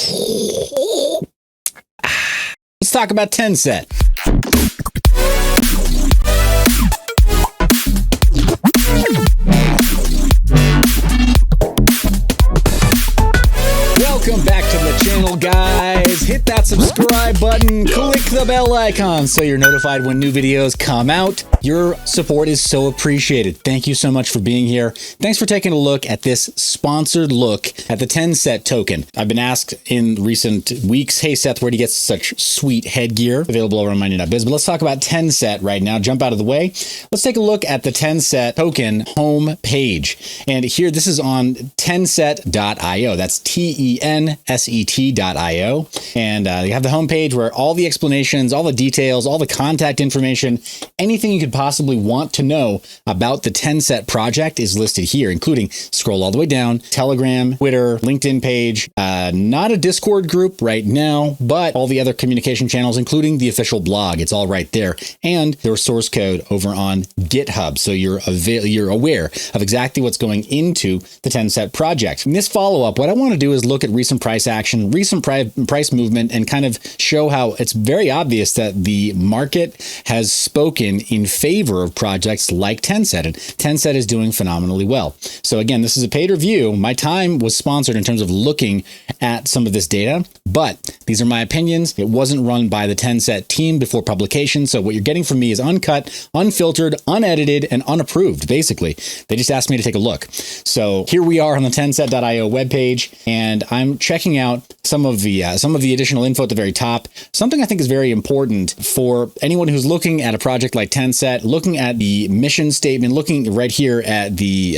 Let's talk about TENSET. Welcome back to the channel, guys. Hit that subscribe button, click the bell icon so you're notified when new videos come out. Your support is so appreciated. Thank you so much for being here. Thanks for taking a look at this sponsored look at the TENSET token. I've been asked in recent weeks, hey Seth, where do you get such sweet headgear? Available over on Money.biz. But let's talk about TENSET right now. Jump out of the way. Let's take a look at the TENSET token home page. And here, this is on tenset.io. That's TENSET.io. And you have the home page where all the explanations, all the details, all the contact information, anything you could possibly want to know about the TENSET project is listed here, including, scroll all the way down, Telegram, Twitter, LinkedIn page, not a Discord group right now, but all the other communication channels, including the official blog. It's all right there. And their source code over on GitHub. So you're aware of exactly what's going into the TENSET project. In this follow-up, what I want to do is look at recent price action, recent price movement, and kind of show how it's very obvious that the market has spoken in favor of projects like TENSET, and TENSET is doing phenomenally well. So again, this is a paid review. My time was sponsored in terms of looking at some of this data, but these are my opinions. It wasn't run by the TENSET team before publication, so what you're getting from me is uncut, unfiltered, unedited, and unapproved, basically. They just asked me to take a look. So here we are on the tenset.io webpage, and I'm checking out some of the additional info at the very top. Something I think is very important for anyone who's looking at a project like TENSET, looking at the mission statement, looking right here at the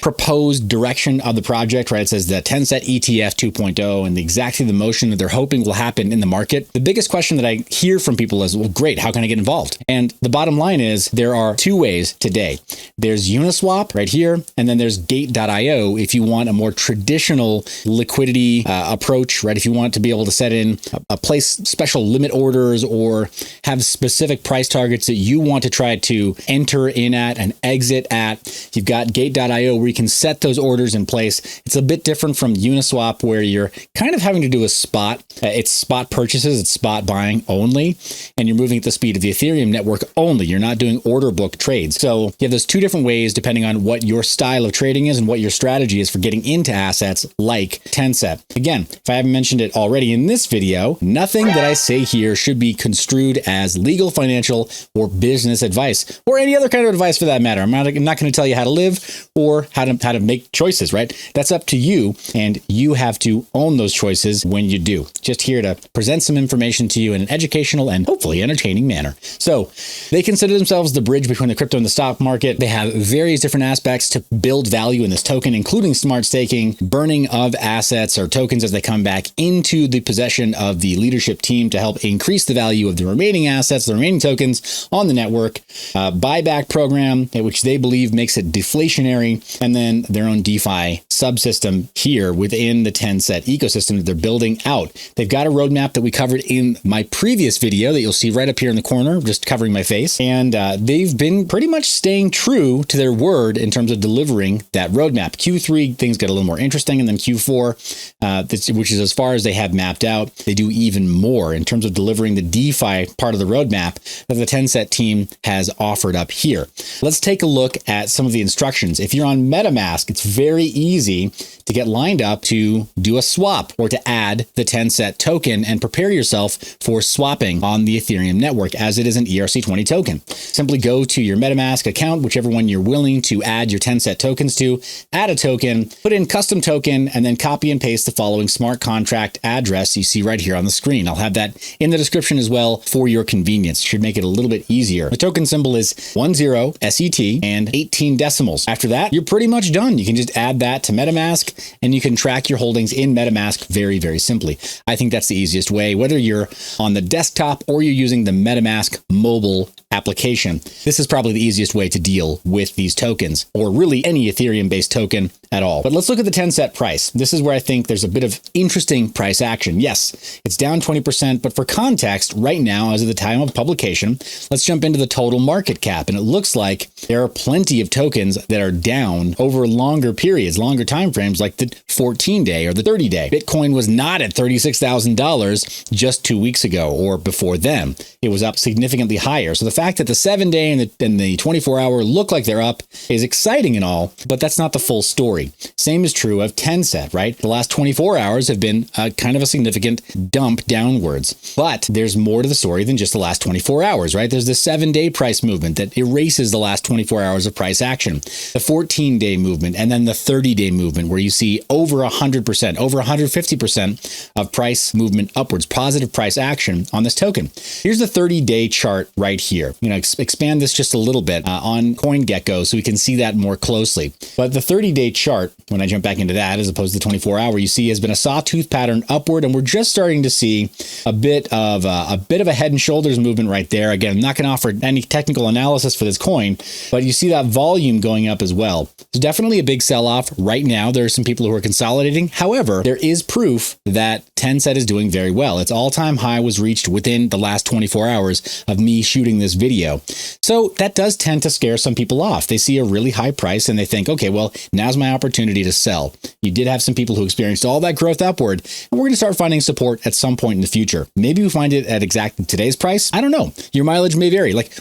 proposed direction of the project, right? It says the TENSET ETF 2.0 and exactly the motion that they're hoping will happen in the market. The biggest question that I hear from people is, well, great, how can I get involved? And the bottom line is there are two ways today. There's Uniswap right here, and then there's Gate.io if you want a more traditional liquidity approach, right? If you want to be able to set in a place special limit orders or have specific price targets that you want to try to enter in at and exit at, you've got Gate.io where you can set those orders in place. It's a bit different from Uniswap where you're kind of having to do a spot. It's spot purchases, it's spot buying only, and you're moving at the speed of the Ethereum network only. You're not doing order book trades. So you have those two different ways depending on what your style of trading is and what your strategy is for getting into assets like TENSET. Again, if I haven't mentioned it already in this video, nothing that I say here should be construed as legal, financial, or business advice, or any other kind of advice for that matter. I'm not going to tell you how to live or how to make choices, right? That's up to you, and you have to own those choices when you do. Just here to present some information to you in an educational and hopefully entertaining manner. So they consider themselves the bridge between the crypto and the stock market. They have various different aspects to build value in this token, including smart staking, burning of assets or tokens as they come back into the possession of the leadership team to help increase the value of the remaining assets, the remaining tokens on the network, buyback program, which they believe makes it deflationary, and then their own DeFi subsystem here within the TENSET ecosystem that they're building out. They've got a roadmap that we covered in my previous video that you'll see right up here in the corner, just covering my face. And they've been pretty much staying true to their word in terms of delivering that roadmap. Q3, things get a little more interesting. And then Q4, which is as far as they have mapped out, they do even more in terms of delivering the DeFi part of the roadmap that the TENSET team has offered up here. Let's take a look at some of the instructions. If you're on MetaMask, it's very easy to get lined up to do a swap or to add the TENSET token and prepare yourself for swapping on the Ethereum network as it is an ERC20 token. Simply go to your MetaMask account, whichever one you're willing to add your TENSET tokens to, add a token, put in custom token, and then copy and paste the following smart contract address you see right here on the screen. I'll have that in the description as well for your convenience. Should make it a little bit easier. The token symbol is 10 SET and 18 decimals. After that, you're pretty much done. You can just add that to MetaMask and you can track your holdings in MetaMask very, very simply. I think that's the easiest way, whether you're on the desktop or you're using the MetaMask mobile application. This is probably the easiest way to deal with these tokens, or really any Ethereum-based token at all. But let's look at the TENSET price. This is where I think there's a bit of interesting price action. Yes, it's down 20%, but for context, right now, as of the time of publication, let's jump into the total market cap. And it looks like there are plenty of tokens that are down over longer periods, longer timeframes, like the 14-day or the 30-day. Bitcoin was not at $36,000 just 2 weeks ago or before then. It was up significantly higher. So the fact that the 7-day and the 24-hour look like they're up is exciting and all, but that's not the full story. Same is true of TENSET, right? The last 24 hours have been kind of a significant dump downwards, but there's more to the story than just the last 24 hours, right? There's the 7-day price movement that erases the last 24 hours of price action, the 14-day movement, and then the 30-day movement where you see over 100%, over 150% of price movement upwards, positive price action on this token. Here's the 30-day chart right here. I'm going to expand this just a little bit on CoinGecko so we can see that more closely. But the 30-day chart, when I jump back into that, as opposed to the 24-hour, you see has been a sawtooth pattern upward, and we're just starting to see a bit of a head and shoulders movement right there. Again, I'm not going to offer any technical analysis for this coin, but you see that volume going up as well. There's definitely a big sell-off right now. There are some people who are consolidating. However, there is proof that TENSET is doing very well. Its all-time high was reached within the last 24 hours of me shooting this video. So that does tend to scare some people off. They see a really high price and they think, okay, well, now's my opportunity to sell. You did have some people who experienced all that growth upward, and we're going to start finding support at some point in the future. Maybe we find it at exactly today's price. I don't know. Your mileage may vary. Like,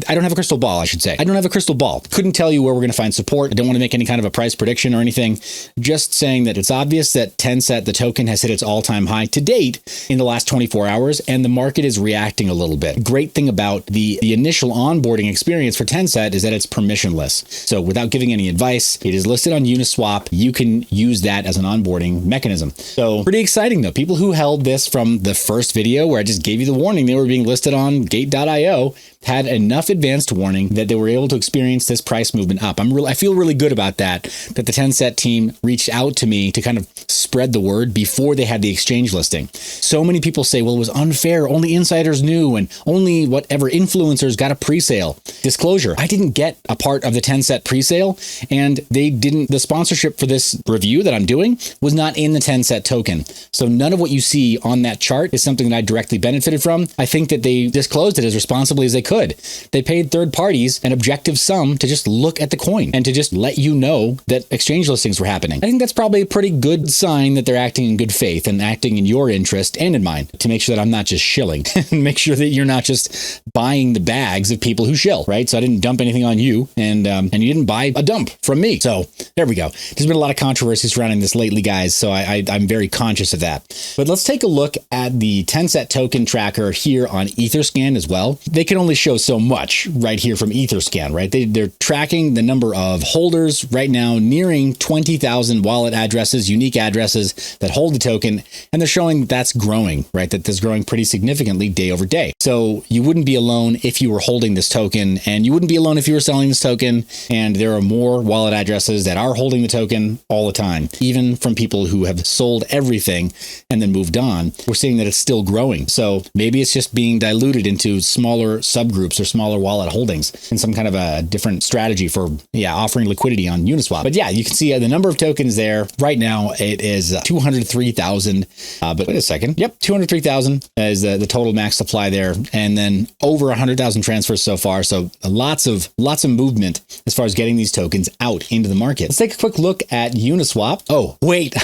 I don't have a crystal ball, I should say. I don't have a crystal ball. Couldn't tell you where we're going to find support. I don't want to make any kind of a price prediction or anything. Just saying that it's obvious that TENSET, the token, has hit its all-time high to date in the last 24 hours, and the market is reacting a little bit. Great thing about the initial onboarding experience for TENSET is that it's permissionless. So without giving any advice, it is listed on Uniswap. You can use that as an onboarding mechanism. So pretty exciting though. People who held this from the first video where I just gave you the warning they were being listed on Gate.io had enough advanced warning that they were able to experience this price movement up. I feel really good about that the TENSET team reached out to me to kind of spread the word before they had the exchange listing. So many people say, well, it was unfair. Only insiders knew and only whatever influencers got a pre-sale. Disclosure, I didn't get a part of the TENSET pre-sale, and the sponsorship for this review that I'm doing was not in the TENSET token. So none of what you see on that chart is something that I directly benefited from. I think that they disclosed it as responsibly as they could. They paid third parties an objective sum to just look at the coin and to just let you know that exchange listings were happening. I think that's probably a pretty good sign that they're acting in good faith and acting in your interest and in mine to make sure that I'm not just shilling and make sure that you're not just buying the bags of people who shill, right? So I didn't dump anything on you and you didn't buy a dump from me. So there we go. There's been a lot of controversy surrounding this lately, guys. So I'm very conscious of that. But let's take a look at the TENSET token tracker here on Etherscan as well. They can only show so much right here from Etherscan, right? They're tracking the number of holders right now nearing 20,000 wallet addresses, unique addresses that hold the token. And they're showing that's growing, right? That that's growing pretty significantly day over day. So you wouldn't be alone if you were holding this token, and you wouldn't be alone if you were selling this token. And there are more wallet addresses that are holding the token all the time, even from people who have sold everything and then moved on. We're seeing that it's still growing. So maybe it's just being diluted into smaller subgroups or smaller wallet holdings in some kind of a different strategy for offering liquidity on Uniswap. But yeah, you can see the number of tokens there. Right now it is 203,000. But wait a second. Yep, 203,000 is the total max supply there, and then over 100,000 transfers so far. So lots of movement as far as getting these tokens out into the market. Let's take a quick look at Uniswap. Oh, wait,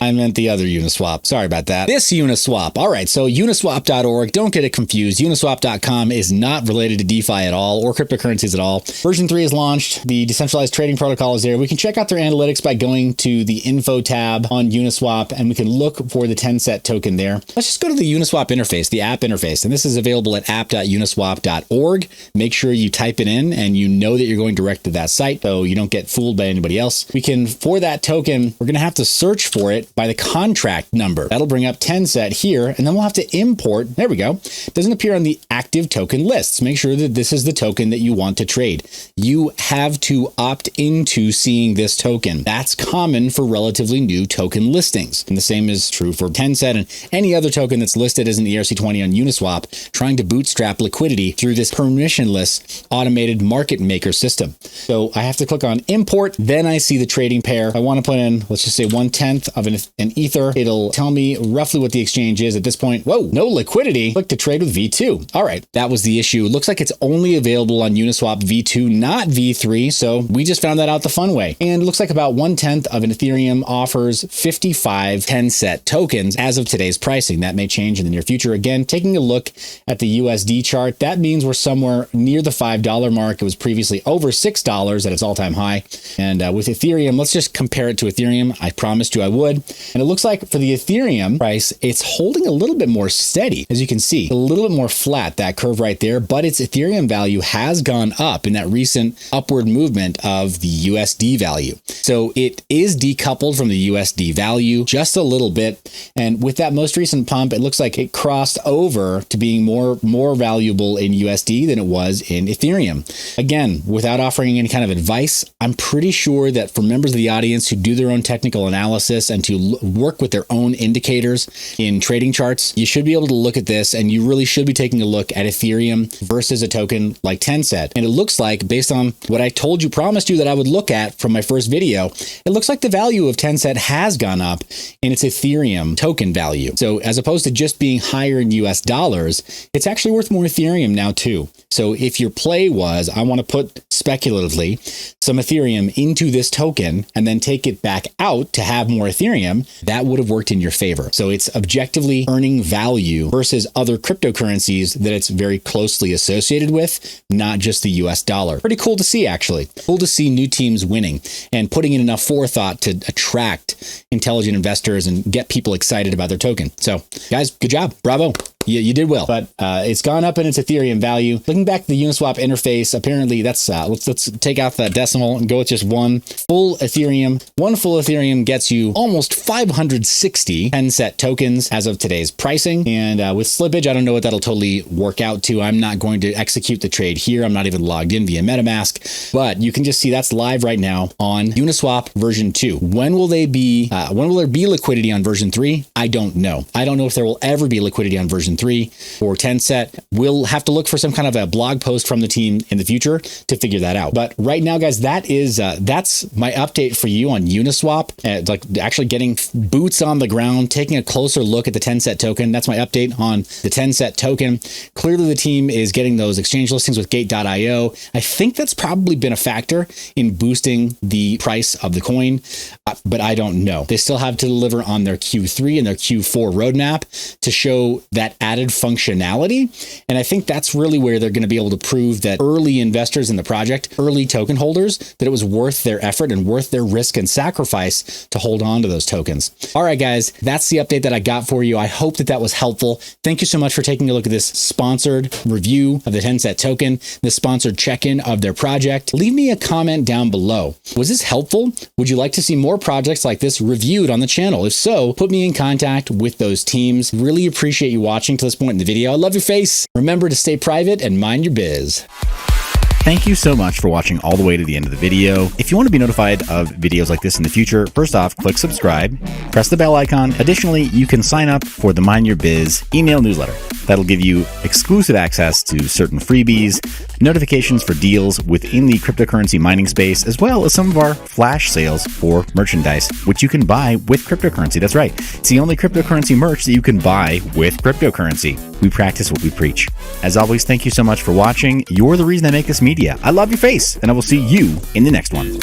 I meant the other Uniswap. Sorry about that. This Uniswap. All right, so uniswap.org. Don't get it confused. Uniswap.com is not related to DeFi at all or cryptocurrencies at all. Version 3 is launched. The decentralized trading protocol is there. We can check out their analytics by going to the info tab on Uniswap, and we can look for the TENSET token there. Let's just go to the Uniswap interface, the app interface, and this is available at app.uniswap.org. Make sure you type it in and you know that you're going direct to that site so you don't get fooled by anybody else. We can, for that token, we're going to have to search for it by the contract number. That'll bring up TENSET here, and then we'll have to import. There we go. It doesn't appear on the active token lists. Make sure that this is the token that you want to trade. You have to opt into seeing this token. That's common for relatively new token listings. And the same is true for TENSET and any other token that's listed as an ERC20 on Uniswap, trying to bootstrap liquidity through this permissionless automated market maker system. So I have to click on import, then I see the trading pair. I want to put in, let's just say 1/10 of an ether. It'll tell me roughly what the exchange is at this point. Whoa, no liquidity. Click to trade with V2. All right, that was the the issue. It looks like it's only available on Uniswap v2, not v3. So we just found that out the fun way. And it looks like about 1/10 of an Ethereum offers 55 TENSET tokens as of today's pricing. That may change in the near future. Again, taking a look at the USD chart, that means we're somewhere near the $5 mark. It was previously over $6 at its all-time high. And with Ethereum, let's just compare it to Ethereum. I promised you I would. And it looks like for the Ethereum price, it's holding a little bit more steady, as you can see, a little bit more flat, that curve right there, but its Ethereum value has gone up in that recent upward movement of the USD value. So it is decoupled from the USD value just a little bit. And with that most recent pump, it looks like it crossed over to being more valuable in USD than it was in Ethereum. Again, without offering any kind of advice, I'm pretty sure that for members of the audience who do their own technical analysis and to work with their own indicators in trading charts, you should be able to look at this, and you really should be taking a look at Ethereum versus a token like TENSET. And it looks like, based on what I promised you that I would look at from my first video, it looks like the value of TENSET has gone up in its Ethereum token value. So as opposed to just being higher in US dollars, it's actually worth more Ethereum now too. So if your play was, I want to put speculatively some Ethereum into this token and then take it back out to have more Ethereum, that would have worked in your favor. So it's objectively earning value versus other cryptocurrencies that it's very closely associated with, not just the US dollar. Pretty cool to see, actually. Cool to see new teams winning and putting in enough forethought to attract intelligent investors and get people excited about their token. So guys, good job. Bravo. You did well, but it's gone up in its Ethereum value. Looking back at the Uniswap interface, apparently that's let's take out that decimal and go with just one full Ethereum. One full Ethereum gets you almost 560 TENSET tokens as of today's pricing. And with slippage, I don't know what that'll totally work out to. I'm not going to execute the trade here. I'm not even logged in via MetaMask, but you can just see that's live right now on Uniswap version 2. When will there be liquidity on version 3? I don't know. I don't know if there will ever be liquidity on version 3 or TENSET. We'll have to look for some kind of a blog post from the team in the future to figure that out. But right now, guys, that's my update for you on Uniswap. Like actually getting boots on the ground, taking a closer look at the TENSET token. That's my update on the TENSET token. Clearly, the team is getting those exchange listings with Gate.io. I think that's probably been a factor in boosting the price of the coin, but I don't know. They still have to deliver on their Q3 and their Q4 roadmap to show that added functionality. And I think that's really where they're going to be able to prove that early investors in the project, early token holders, that it was worth their effort and worth their risk and sacrifice to hold on to those tokens. All right, guys, that's the update that I got for you. I hope that was helpful. Thank you so much for taking a look at this sponsored review of the TENSET token, the sponsored check-in of their project. Leave me a comment down below. Was this helpful? Would you like to see more projects like this reviewed on the channel? If so, put me in contact with those teams. Really appreciate you watching to this point in the video. I love your face. Remember to stay private and mind your biz. Thank you so much for watching all the way to the end of the video. If you want to be notified of videos like this in the future, first off, click subscribe, press the bell icon. Additionally, you can sign up for the Mind Your Biz email newsletter. That'll give you exclusive access to certain freebies, notifications for deals within the cryptocurrency mining space, as well as some of our flash sales for merchandise, which you can buy with cryptocurrency. That's right. It's the only cryptocurrency merch that you can buy with cryptocurrency. We practice what we preach. As always, thank you so much for watching. You're the reason I make this media. I love your face, and I will see you in the next one.